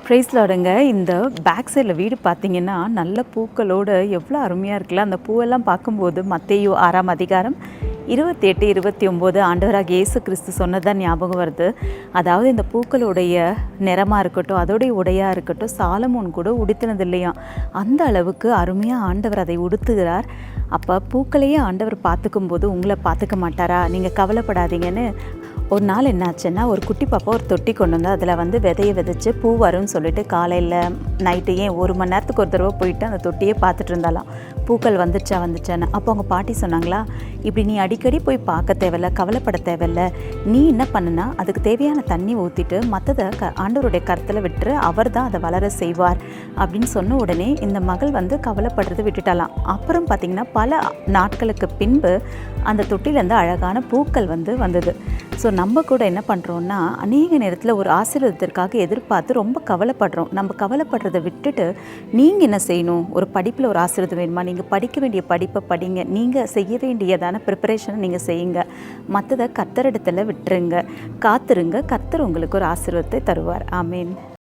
Price லார்டுங்க. இந்த back சைடில் வீடு பார்த்தீங்கன்னா நல்ல பூக்களோடு எவ்வளோ அருமையாக இருக்குல்ல. அந்த பூவெல்லாம் பார்க்கும்போது மத்தேயு 6ஆம் அதிகாரம் 28, 29 ஆண்டவராகிய இயேசு கிறிஸ்து சொன்னதான் ஞாபகம் வருது. அதாவது இந்த பூக்களுடைய நிறமாக இருக்கட்டும், அதோடைய உடையாக இருக்கட்டும், சாலமோன் கூட உடுத்தினது இல்லையா, அந்த அளவுக்கு அருமையாக ஆண்டவர் அதை உடுத்துகிறார். அப்போ பூக்களையே ஆண்டவர் பார்த்துக்கும் போது உங்களை பார்த்துக்க மாட்டாரா? நீங்கள் கவலைப்படாதீங்கன்னு ஒரு நாள் என்னாச்சுன்னா, ஒரு குட்டி பாப்பா ஒரு தொட்டி கொண்டு வந்து அதில் விதையை விதைச்சி பூ வரும்னு சொல்லிட்டு காலையில் நைட்டு ஏன் 1 மணி நேரத்துக்கு ஒரு தடவை போயிட்டு அந்த தொட்டியே பார்த்துட்டு இருந்தாலாம், பூக்கள் வந்துச்சான்னு. அப்போ அவங்க பாட்டி சொன்னாங்களா, இப்படி நீ அடிக்கடி போய் பார்க்க தேவையில்ல, கவலைப்பட தேவையில்ல. நீ என்ன பண்ணுனா அதுக்கு தேவையான தண்ணி ஊற்றிட்டு மற்றதை ஆண்டவருடைய கருத்தில் விட்டுரு, அவர் தான் அதை வளர செய்வார் அப்படின்னு சொன்ன உடனே இந்த மகள் கவலைப்படுறது விட்டுட்டாலாம். அப்புறம் பார்த்திங்கன்னா பல நாட்களுக்கு பின்பு அந்த தொட்டிலேருந்து அழகான பூக்கள் வந்தது. ஸோ நம்ம கூட என்ன பண்ணுறோன்னா, அநேக நேரத்தில் ஒரு ஆசீர்வாதத்திற்காக எதிர்பார்த்து ரொம்ப கவலைப்படுறோம். நம்ம கவலைப்படுறதை விட்டுட்டு நீங்கள் என்ன செய்யணும்? ஒரு படிப்பில் ஒரு ஆசீர்வாதம் வேணுமா? நீங்கள் படிக்க வேண்டிய படிப்பை படிங்க. நீங்கள் செய்ய வேண்டியதான ப்ரிப்பரேஷனை நீங்கள் செய்யுங்க. மற்றதை கர்த்தரிடத்தில் விட்டுருங்க, காத்துருங்க. கர்த்தர் உங்களுக்கு ஒரு ஆசீர்வாதத்தை தருவார். ஆமேன்.